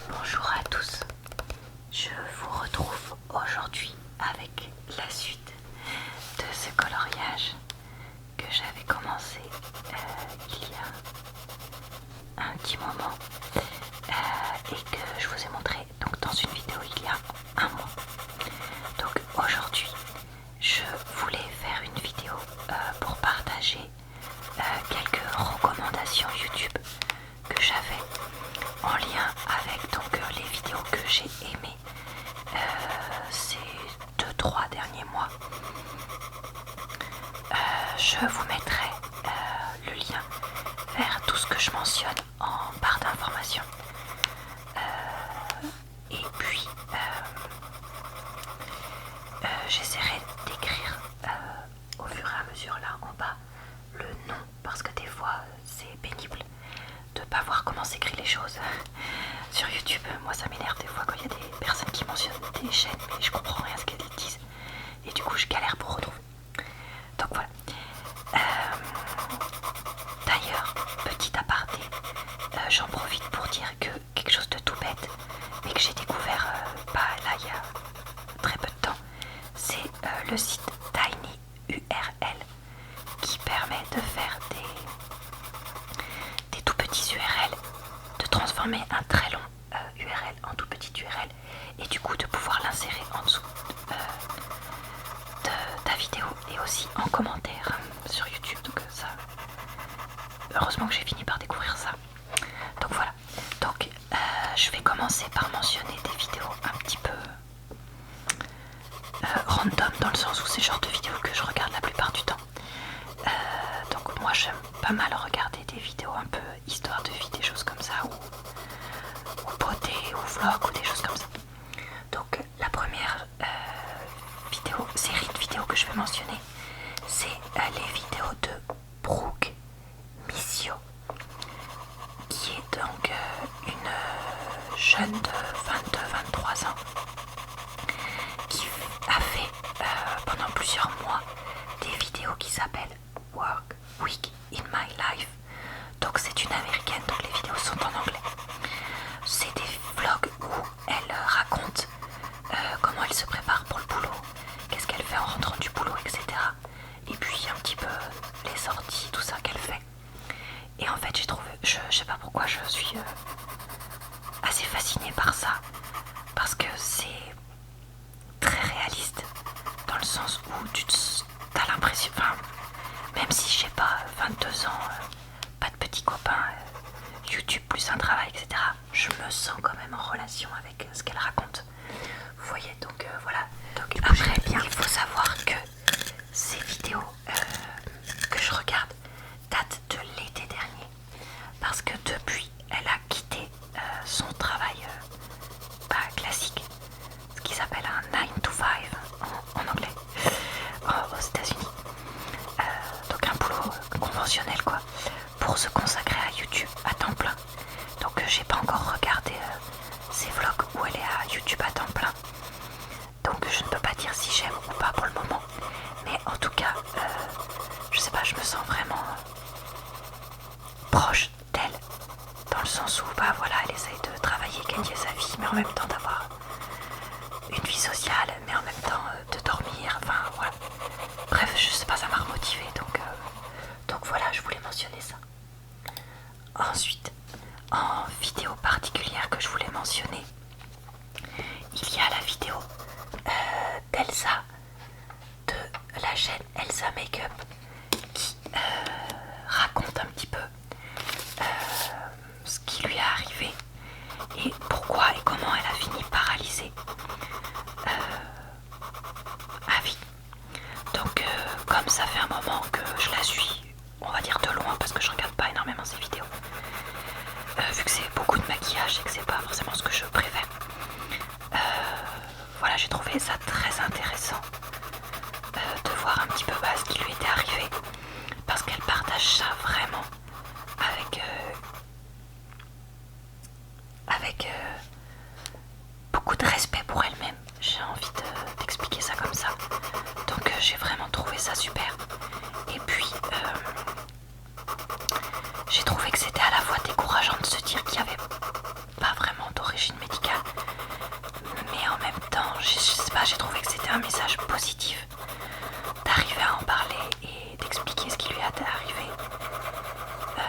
Bonjour à tous, je vous retrouve aujourd'hui avec la suite de ce coloriage que j'avais commencé il y a un petit moment et que je vous ai montré donc dans une vidéo il y a un mois. Donc aujourd'hui je voulais faire une vidéo pour partager quelques recommandations YouTube que j'avais en lien avec donc les vidéos que j'ai aimées ces 2-3 derniers mois. Je vous mettrai le lien vers tout ce que je mentionne en barre d'informations. Et puis j'essaierai d'écrire au fur et à mesure là en bas le nom, parce que des fois c'est pénible de pas voir comment s'écrit les choses sur YouTube. Moi ça m'énerve des fois quand il y a des personnes qui mentionnent des chaînes mais je comprends rien à ce qu'elles disent et du coup je galère pour retrouver. Donc voilà. D'ailleurs, petit aparté, j'en profite pour dire que quelque chose de tout bête mais que j'ai découvert là il y a très peu de temps, c'est le site TinyURL qui permet de faire des tout petits URL, de transformer un très long URL en tout petit URL et du coup de pouvoir l'insérer en dessous de ta vidéo et aussi en commentaire sur YouTube. Donc ça, heureusement que j'ai fini par découvrir ça. Donc voilà, donc je vais commencer par mentionner des vidéos un petit peu random, dans le sens où c'est le genre de vidéos que je regarde la plupart du temps. Donc moi j'aime pas mal regarder des vidéos un peu histoire de vie, des choses comme ça, ou beauté, ou vlog, ou des choses comme ça. Donc la première série de vidéos que je vais mentionner, c'est les vidéos de Brooke Missio, qui est donc une jeune de 22-23 ans qui a fait pendant plusieurs mois des vidéos qui s'appellent Work Week in My Life. Donc c'est une américaine, donc les vidéos sont en anglais. C'est des vlogs où elle raconte comment elle se prépare pour le boulot, qu'est-ce qu'elle fait en rentrant du boulot, etc. Et puis un petit peu les sorties, tout ça qu'elle fait. Et en fait j'ai trouvé, je sais pas pourquoi je suis assez fascinée par ça, parce que c'est très réaliste, dans le sens où t'as l'impression, enfin, même si j'ai pas 22 ans, pas de petits copains, YouTube plus un travail, etc., je me sens quand même en relation avec ce qu'elle raconte. Vous voyez, donc voilà. Donc après, il faut savoir que ces vidéos que je regarde datent de l'été dernier, parce que depuis, elle a quitté son travail classique, ce qui s'appelle un 9 to 5 en anglais, aux États-Unis. Donc un boulot conventionnel quoi, pour se consacrer à YouTube à temps plein. Donc j'ai pas encore regardé ces vlogs où elle est à YouTube à temps plein. Donc je ne peux pas dire si j'aime ou pas pour le moment. Mais en tout cas, je sais pas, je me sens vraiment proche d'elle. Dans le sens où bah voilà, elle essaye de travailler, gagner sa vie, mais en même temps d'avoir une vie sociale, mais en même temps de dormir, enfin voilà. Bref, je sais pas, ça m'a remotivée, donc voilà, je voulais mentionner ça. Ensuite, en vidéo particulière que je voulais mentionner, il y a la vidéo d'Elsa, de la chaîne Elsa Makeup, qui raconte un petit peu ce qui lui est arrivé et pourquoi et comment elle a fini paralysée à vie. Donc comme ça fait un moment que je la suis, on va dire de loin, parce que je regarde pas énormément ses vidéos, vu que c'est beaucoup de maquillage et que c'est pas forcément ce que je préfère, voilà, j'ai trouvé ça très intéressant de voir un petit peu ce qui lui était arrivé, parce qu'elle partage ça vraiment avec beaucoup de respect pour elle-même. J'ai envie d'expliquer ça comme ça. Donc j'ai vraiment trouvé ça super. Et puis j'ai trouvé que c'était à la fois décourageant de se dire qu'il n'y avait pas vraiment d'origine un message positif, d'arriver à en parler et d'expliquer ce qui lui est arrivé.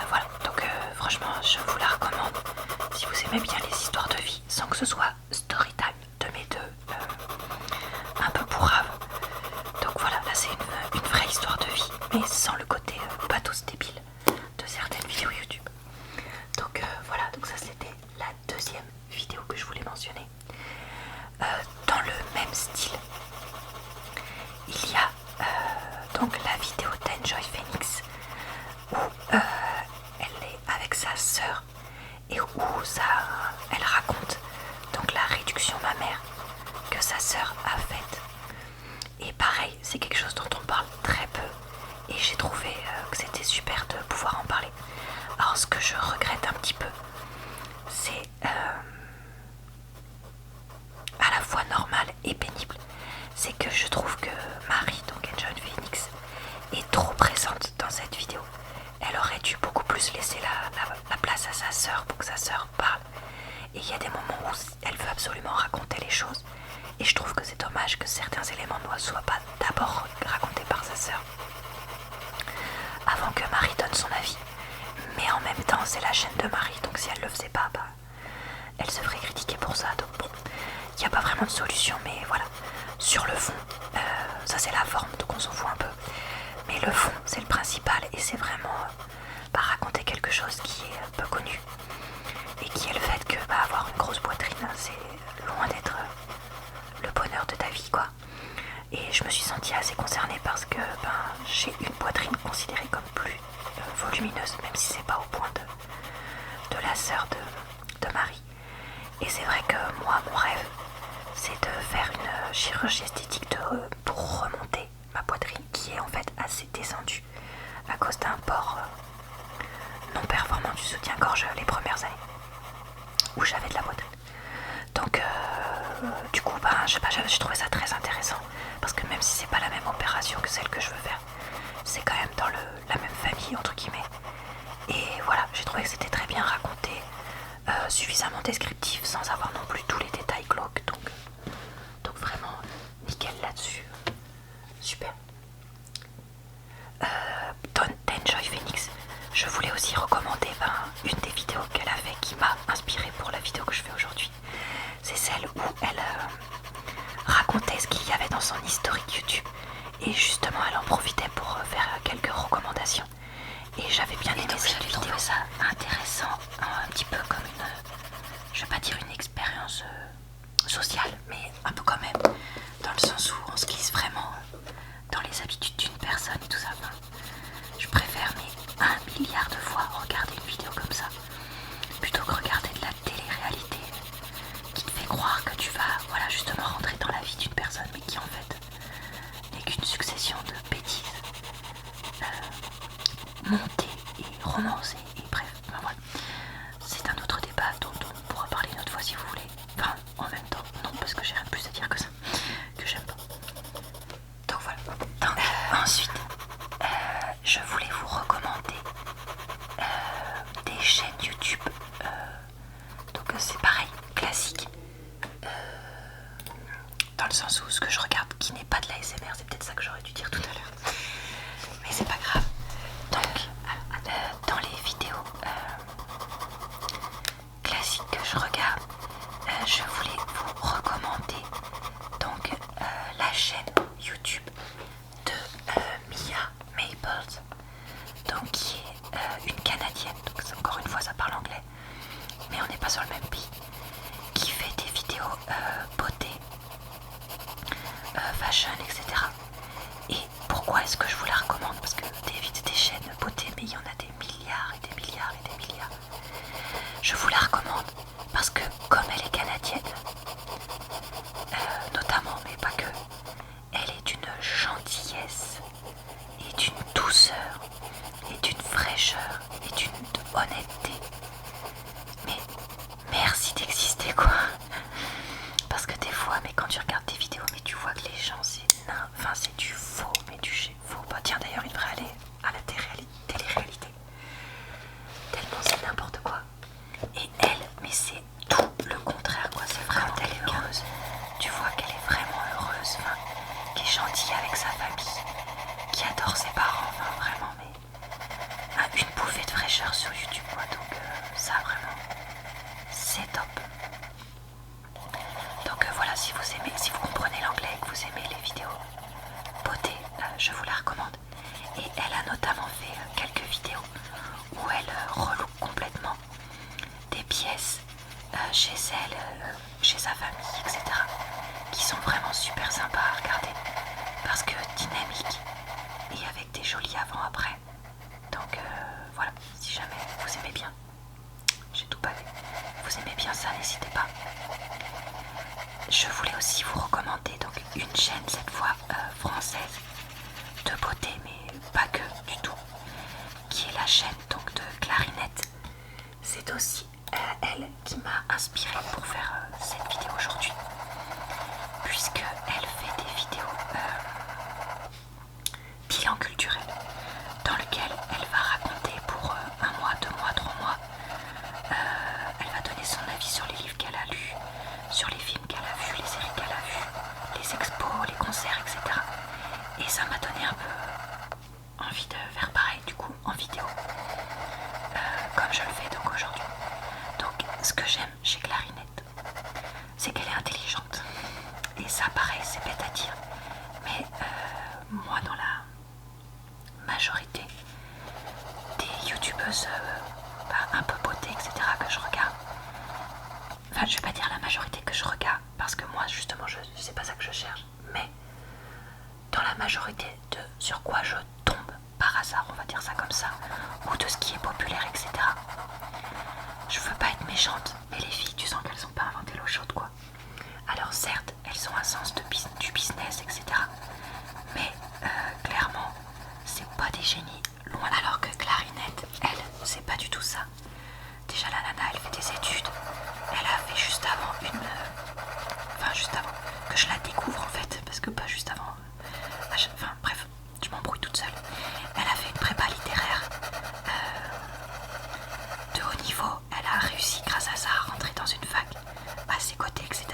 Voilà, donc franchement je vous la recommande si vous aimez bien les histoires de vie sans que ce soit story time de mes deux un peu pourrave. Donc voilà, là c'est une vraie histoire de vie mais sans le côté pathos débile de certaines vidéos YouTube. Donc voilà, donc ça c'était la deuxième vidéo que je voulais mentionner. Dans le même style, il y a donc la vidéo d'Enjoy Phoenix où elle est avec sa sœur et où elle raconte donc la réduction mammaire que sa sœur a faite. Et pareil, c'est quelque chose dont on parle très peu et j'ai trouvé que c'était super de pouvoir en parler. Alors ce que je regrette un petit peu, c'est à la fois normal et pénible, c'est que je trouve que Marie, donc Enjoy Phoenix, est trop présente dans cette vidéo. Elle aurait dû beaucoup plus laisser la place à sa sœur pour que sa sœur parle. Et il y a des moments où elle veut absolument raconter les choses. Et je trouve que c'est dommage que certains éléments ne soient pas d'abord racontés par sa sœur avant que Marie donne son avis. Mais en même temps, c'est la chaîne de Marie, donc si elle le faisait pas, elle se ferait critiquer pour ça. Donc bon, il n'y a pas vraiment de solution, mais voilà. Sur le fond, ça c'est la forme, donc on s'en fout un peu. Mais le fond, c'est le principal et c'est vraiment raconter quelque chose qui est peu connu. Et qui est le fait que avoir une grosse poitrine, c'est loin d'être le bonheur de ta vie, quoi. Et je me suis sentie assez concernée parce que j'ai une poitrine considérée comme plus volumineuse, même si c'est pas au point de la sœur de Marie. Et c'est vrai que moi, mon rêve, c'est de faire une chirurgie esthétique pour remonter ma poitrine qui est en fait assez descendue à cause d'un port non performant du soutien-gorge les premières années où j'avais de la poitrine. Donc du coup je sais pas, j'ai trouvé ça très intéressant parce que même si c'est pas la même opération que celle que je veux faire, c'est quand même dans la même famille entre guillemets. Et voilà, j'ai trouvé que c'était très bien raconté, suffisamment descriptif sans avoir non plus tous les détails glauques, donc vraiment nickel là-dessus. Super. d'Enjoy Phoenix, je voulais aussi recommander une des vidéos qu'elle a fait qui m'a inspirée pour la vidéo que je fais aujourd'hui. C'est celle où elle racontait ce qu'il y avait dans son historique YouTube et justement elle en profitait pour faire quelques recommandations. Et j'avais bien aimé cette vidéo. J'ai trouvé ça intéressant, un petit peu comme je vais pas dire une expérience sociale, mais un peu quand même, dans le sens où on se glisse vraiment dans les habitudes d'une personne et tout ça. Je préfère mais 1 milliard de fois regarder une vidéo comme ça plutôt que regarder de la télé-réalité qui te fait croire que tu vas justement rentrer dans la vie d'une personne mais qui en fait n'est qu'une succession de bêtises montées et romancées et bref, voilà. C'est un autre débat dont on pourra parler une autre fois si vous voulez. Enfin, en même temps, non, parce que j'ai rien de plus à dire que ça, que j'aime pas. Donc voilà. Ensuite, je voulais vous recommander des chaînes YouTube. Donc c'est pareil, classique. Dans le sens où ce que je regarde qui n'est pas de la l'ASMR, c'est peut-être ça que j'aurais dû dire tout à l'heure. Mais c'est pas grave. Donc, dans les vidéos classiques que je regarde, je voulais vous recommander donc la chaîne YouTube de Mia Maples, donc qui est une Canadienne, donc encore une fois ça parle anglais, mais on n'est pas sur le même pays, qui fait des vidéos beauté, fashion, etc. Et pourquoi est-ce que je vous la recommande? Parce que des chaînes beauté, mais il y en a des milliards et des milliards et des milliards. Je vous la recommande parce que comme elle est canadienne, notamment, mais pas que, elle est d'une gentillesse et d'une douceur et d'une fraîcheur et d'une honnêteté. Mais merci d'exister, quoi. Parce que des fois, mais quand tu regardes des vidéos, mais tu vois que les gens c'est du faux, mais du faux, pas si vous aimez, si vous comprenez l'anglais et que vous aimez les vidéos beauté, je vous la recommande. Et elle a notamment fait quelques vidéos où elle relook complètement des pièces chez elle, chez sa famille, etc. qui sont vraiment super sympas à regarder parce que dynamiques et avec des jolis avant-après. Donc voilà, si jamais vous aimez bien, j'ai tout bavé, vous aimez bien ça, n'hésitez pas. Je voulais aussi vous recommander donc une chaîne cette fois française de beauté, mais pas que du tout, qui est la chaîne donc de Clarinette. C'est aussi elle qui m'a inspirée pour faire cette vidéo aujourd'hui, puisque elle fait des vidéos bilan culturel dans lequel elle va raconter pour 1 mois, 2 mois, 3 mois. Elle va donner son avis sur les livres qu'elle a lus, sur les films qu'elle a vus, les séries qu'elle a vues, les expos, les concerts, etc. Et ça m'a donné un peu envie de faire pareil du coup en vidéo, comme je le fais donc aujourd'hui. Donc ce que j'aime chez Clarinette, c'est qu'elle est intelligente. Et ça pareil, c'est bête à dire, mais moi dans la majorité des youtubeuses un peu beauté, etc. que je regarde, enfin je vais pas dire la majorité que je regarde parce que moi justement c'est pas ça que je cherche, mais dans la majorité de sur quoi je tombe par hasard, on va dire ça comme ça, ou de ce qui est populaire, etc. Je veux pas être méchante, mais les filles, tu sens qu'elles ont pas inventé l'eau chaude, quoi. Alors certes, elles ont un sens du business, etc. Mais clairement, c'est pas des génies, loin. Alors que Clarinette, elle, c'est pas du tout ça. Déjà la nana, elle fait des études. Elle a fait juste avant juste avant que je la découvre en fait, parce que pas juste avant. Enfin bref, je m'embrouille toute seule. Elle a fait une prépa littéraire de haut niveau. Elle a réussi grâce à ça à rentrer dans une fac à ses côtés, etc.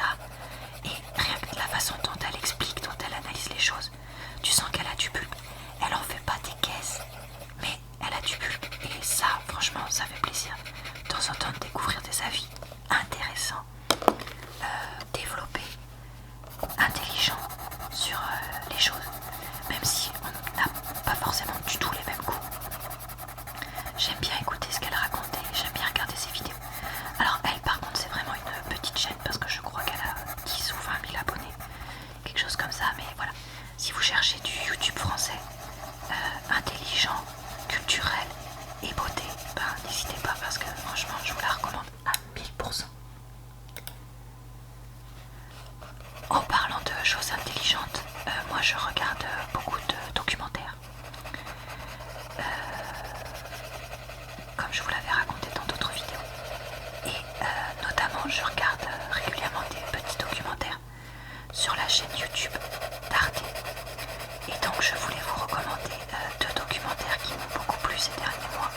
Et rien que de la façon dont elle explique, dont elle analyse les choses, tu sens qu'elle a du bulbe. Elle en fait pas des caisses, mais elle a du bulbe. Et ça, franchement, ça fait plaisir de temps en temps de découvrir des avis intéressants, développés, intelligents sur les choses, même si on n'a pas forcément du tout les mêmes goûts. J'aime bien écouter ce qu'elle raconte et j'aime bien regarder ses vidéos. Alors elle, par contre, c'est vraiment une petite chaîne parce que je crois qu'elle a 10 ou 20 000 abonnés, quelque chose comme ça. Mais voilà, si vous cherchez du YouTube français intelligent, culturel et beauté, ben n'hésitez pas parce que franchement je vous la recommande à 1000%. En parlant de choses intelligentes, moi je regarde beaucoup de documentaires. Comme je vous l'avais raconté dans d'autres vidéos. Et notamment je regarde régulièrement des petits documentaires sur la chaîne YouTube d'Arte. Et donc je voulais vous recommander 2 documentaires qui m'ont beaucoup plu ces derniers mois.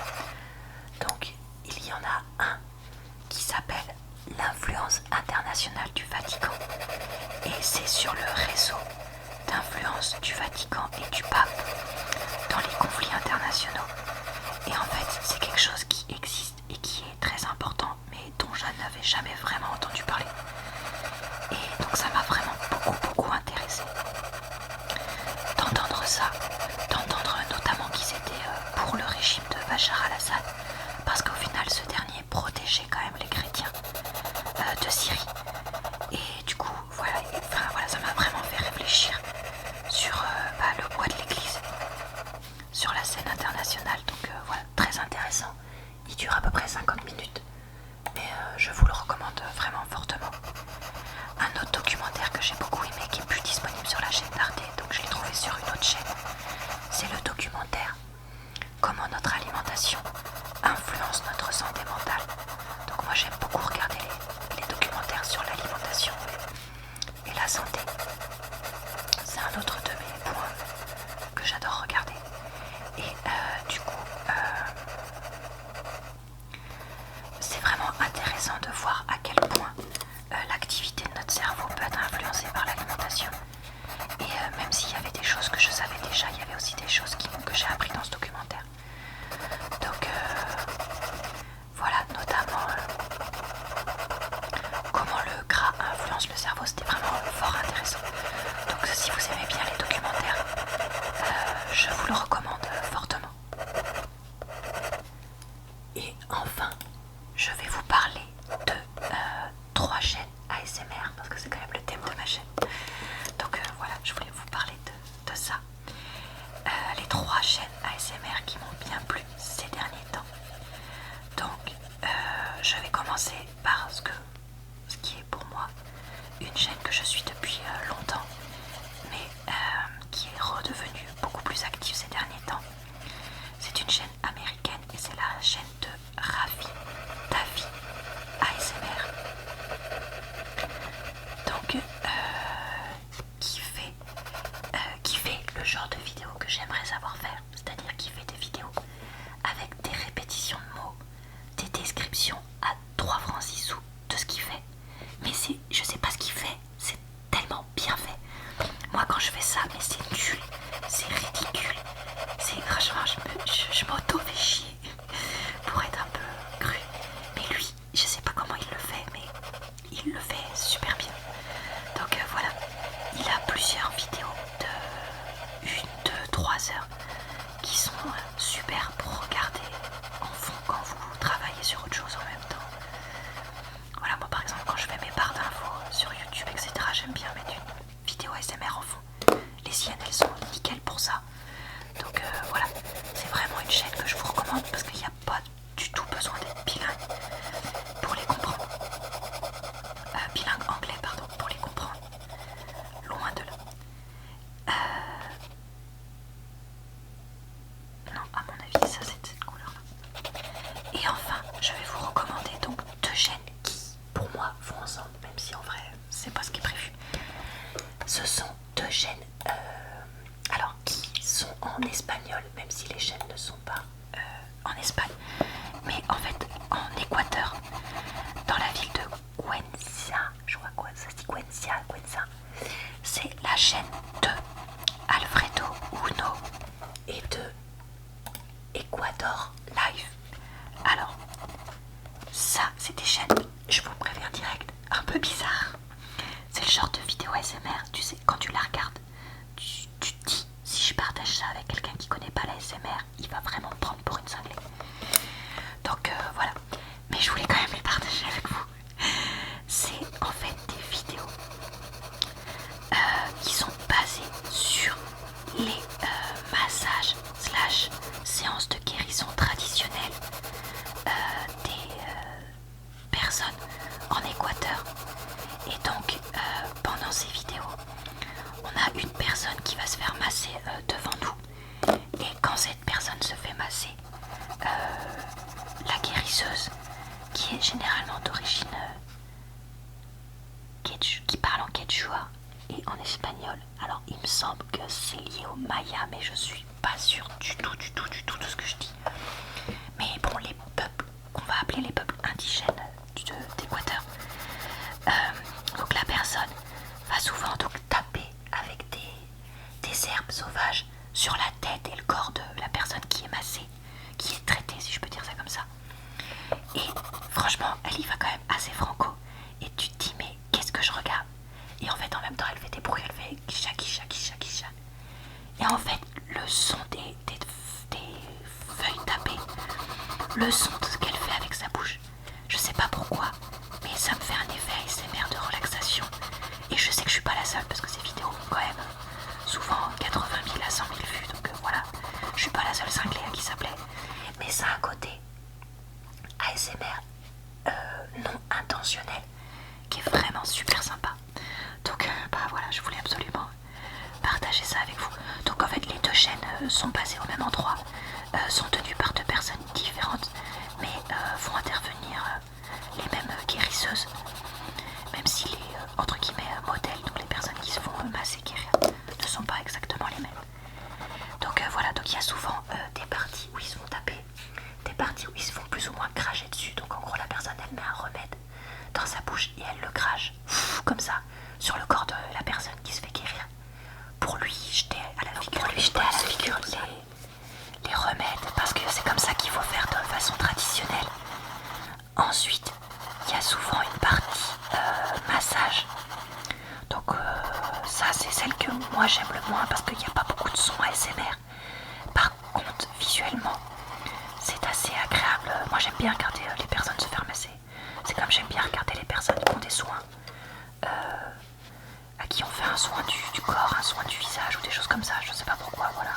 Donc il y en a un qui s'appelle L'influence internationale du Vatican. Et c'est sur le réseau d'influence du Vatican et du pape dans les conflits internationaux. Et en fait c'est quelque chose qui existe et qui est très important, mais dont je n'avais jamais vraiment entendu parler. Et donc ça m'a vraiment beaucoup intéressé d'entendre ça, d'entendre notamment qu'ils étaient pour le régime de Bachar al-Assad, parce qu'au final ce dernier protégeait quand même les chrétiens de Syrie. Et du coup voilà, ça m'a vraiment fait réfléchir sur le poids de l'église sur la scène internationale. Donc voilà, très intéressant. Il dure à peu près 50 minutes, mais je vous le recommande vraiment fortement. Un autre documentaire que j'ai beaucoup aimé, qui est plus disponible sur la chaîne d'Arte, donc je l'ai trouvé sur une autre chaîne, c'est le documentaire Comment notre alimentation influence notre santé mentale. Donc moi j'aime beaucoup regarder les documentaires sur l'alimentation et la santé. C'est un autre de mes points que j'adore regarder. Et du coup c'est vraiment intéressant de voir à quel point l'activité de notre cerveau peut être influencée par l'alimentation. Et même s'il y avait des choses que je savais déjà, il y avait aussi des choses que j'ai appris dans ce documentaire. Donc voilà, notamment ASMR parce que c'est quand même le thème de ma chaîne. Donc voilà, je voulais vous parler de ça. Les 3 chaînes ASMR qui m'ont bien plu ces derniers temps. Donc je vais commencer par ce qui est pour moi une chaîne que je suis depuis longtemps, mais qui est redevenue beaucoup plus active ces derniers temps. C'est une chaîne américaine et c'est la chaîne de Ravi Davi ASMR. Donc qui fait le genre de vidéo que j'aimerais savoir faire, c'est-à-dire qui fait des vidéos avec des répétitions de mots, des descriptions à 3 francs 6 sous de ce qu'il fait. Mais je sais pas ce qu'il fait, c'est tellement bien fait. Moi quand je fais ça, mais c'est nul, c'est ridicule, c'est franchement je m'auto fais chier pour être un peu cru. Mais lui, je sais pas comment il le fait, mais il le fait super bien. Donc voilà, il a plusieurs vidéos de 1, 2, 3 heures qui sont super pour regarder en fond quand vous travaillez sur autre chose en même temps. Voilà, moi par exemple quand je fais mes barres d'infos sur YouTube, etc., j'aime bien mettre une vidéo ASMR en fond. Les siennes, elles sont nickel pour ça. Donc voilà, c'est vraiment une chaîne que je vous recommande parce qu'il n'y a pas du tout besoin d'être bilingue pour les comprendre. Bilingue anglais, pardon, pour les comprendre. Loin de là. Non, à mon avis, ça c'est de cette couleur-là. Et enfin, je vais vous recommander donc 2 chaînes qui, pour moi, vont ensemble, même si en vrai, c'est pas ce qui est prévu. Ce sont 2 chaînes, alors qui sont en espagnol, même si les chaînes ne sont pas en Espagne, mais en fait en Équateur, dans la ville de Cuenca, je crois quoi, ça se dit Cuenca. C'est la chaîne de Alfredo Uno et de Ecuador Live. Alors, ça, c'est des chaînes, je vous préviens direct, un peu bizarres. C'est le genre de vidéo ASMR, tu sais, quand tu la regardes, tu te dis, si je partage ça avec quelqu'un qui connaît pas la ASMR, il va vraiment me prendre pour une cinglée. Donc voilà, mais je voulais quand même les partager avec vous. C'est en fait des vidéos qui sont basées sur les massages slash séances de guérison traditionnelles des personnes en Équateur. Et donc pendant ces vidéos, on a une personne qui va se faire masser devant nous. Et quand cette personne se fait masser, la guérisseuse, qui est généralement d'origine qui parle en quechua et en espagnol. Alors il me semble que c'est lié au maya, mais je suis pas sûre du tout de ce que je dis. Mais bon, les peuples qu'on va appeler les peuples indigènes d'Équateur, donc la personne va souvent donc taper avec des herbes sauvages sur la tête et le corps de la personne qui est massée, qui est traitée, si je peux dire ça comme ça. Et franchement, elle y va quand même assez franco. Et tu te dis, mais qu'est-ce que je regarde? Et en fait, en même temps, elle fait des bruits, elle fait kisha, kisha, kisha, kisha. Et en fait, le son des feuilles tapées, le son de ce qu'elle fait avec sa bouche, je sais pas pourquoi, mais ça me fait un effet ASMR de relaxation. Et je sais que je suis pas la seule parce que ces vidéos ont quand même souvent 80 000 à 100 000 vues. Donc voilà, je suis pas la seule cinglée à qui ça plaît. Mais ça a un côté ASMR non intentionnel qui est vraiment super sympa. Donc bah voilà, je voulais absolument partager ça avec vous. Donc en fait les 2 chaînes sont basées au même endroit, sont tenues par 2 personnes différentes, mais vont intervenir les mêmes guérisseuses, même si les entre guillemets modèles, donc les personnes qui se font masser guérir, ne sont pas exactement les mêmes. Donc voilà, donc il y a souvent des parties où ils se font taper, des parties où ils se font plus ou moins cracher dessus. Donc en gros la personne elle met un remède dans sa bouche et elle le crache comme ça sur le corps de la personne qui se fait guérir pour lui jeter à la figure, les remèdes, parce que c'est comme ça qu'il faut faire de façon traditionnelle. Ensuite il y a souvent une partie massage. Donc ça c'est celle que moi j'aime le moins parce qu'il n'y a pas beaucoup de sons ASMR. Par contre visuellement c'est assez agréable. Moi j'aime bien regarder les personnes se faire masser. C'est comme j'aime bien regarder les personnes qui ont des soins à qui on fait un soin du corps, un soin du visage ou des choses comme ça, je sais pas pourquoi, voilà.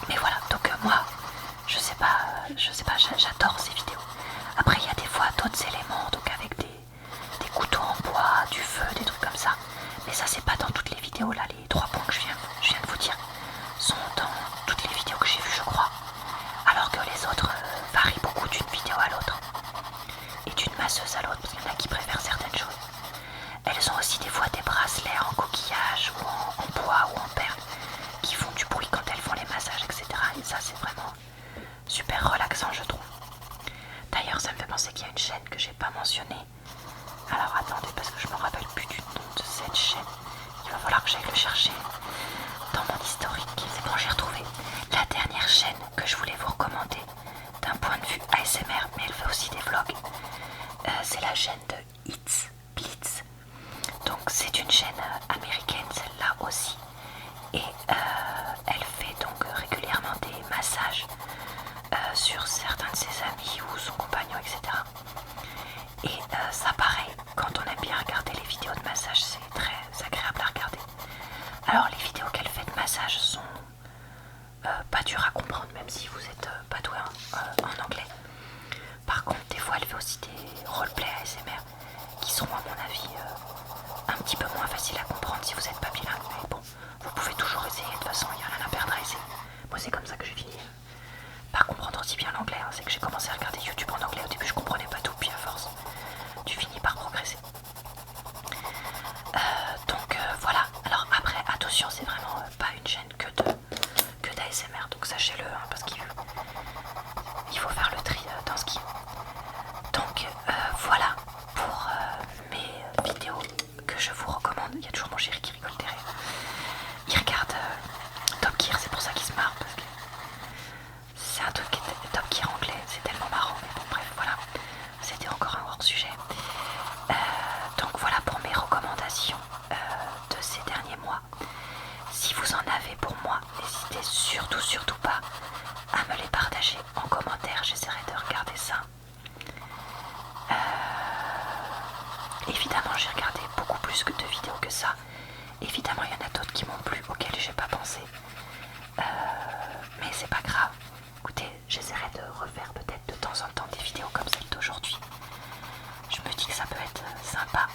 Mais voilà, donc moi, je sais pas, j'adore ces vidéos. Après il y a des fois d'autres éléments, donc avec des couteaux en bois, du feu, des trucs comme ça. Mais ça c'est pas dans toutes les vidéos là, les 3 points que je viens de vous dire sont dans toutes les vidéos que j'ai vues je crois. Alors que les autres varient beaucoup d'une vidéo à l'autre. Et d'une masseuse à l'autre, parce qu'il y en a qui préfèrent certaines choses. Elles ont aussi des fois des bracelets en coquillage ou en bois ou en perles qui font du bruit quand elles font les massages, etc. Et ça c'est vraiment super relaxant je trouve. D'ailleurs ça me fait penser qu'il y a une chaîne que j'ai pas mentionnée. Alors attendez parce que je me rappelle plus du nom de cette chaîne. Il va falloir que j'aille le chercher dans mon historique. C'est bon, j'ai retrouvé. La dernière chaîne que je voulais vous recommander d'un point de vue ASMR, mais elle fait aussi des vlogs, c'est la chaîne de It's Blitz. Donc c'est une chaîne américaine celle-là aussi. Et elle fait donc régulièrement des massages sur certains de ses amis ou son compagnon, etc. Et ça pareil, quand on aime bien regarder les vidéos de massage, c'est très agréable à regarder. Alors les vidéos qu'elle fait de massage sont pas dures à comprendre, même si vous êtes pas doué en anglais. Par contre, des fois elle fait aussi des roleplay ASMR qui sont à mon avis un petit peu moins faciles à comprendre si vous n'êtes pas bilingue. Mais bon, vous pouvez toujours essayer, de toute façon il n'y a rien à perdre à essayer. Moi c'est comme ça que j'ai fini par comprendre aussi bien l'anglais, hein. C'est que j'ai commencé à regarder YouTube en anglais, au début je comprenais pas tout, puis à force tu finis par progresser. Donc voilà, alors après attention, c'est vraiment pas une chaîne que d'ASMR, donc sachez-le, hein, parce qu'il faut faire le tri dans ce qui... Donc voilà pour mes vidéos que je vous recommande. Il y a toujours mon chéri qui rigole derrière. Il regarde Top Gear, c'est pour ça qu'il se marre, parce que c'est un truc qui est Top Gear anglais, c'est tellement marrant, mais bon bref voilà, c'était encore un hors sujet. Donc voilà pour mes recommandations de ces derniers mois. Si vous en avez pour moi, n'hésitez surtout pas à me les partager en commentaire, j'essaierai de regarder ça. Évidemment j'ai regardé beaucoup plus de vidéos que ça. Évidemment il y en a d'autres qui m'ont plu, auxquelles j'ai pas pensé. Mais c'est pas grave. Écoutez, j'essaierai de refaire peut-être de temps en temps des vidéos comme celle d'aujourd'hui. Je me dis que ça peut être sympa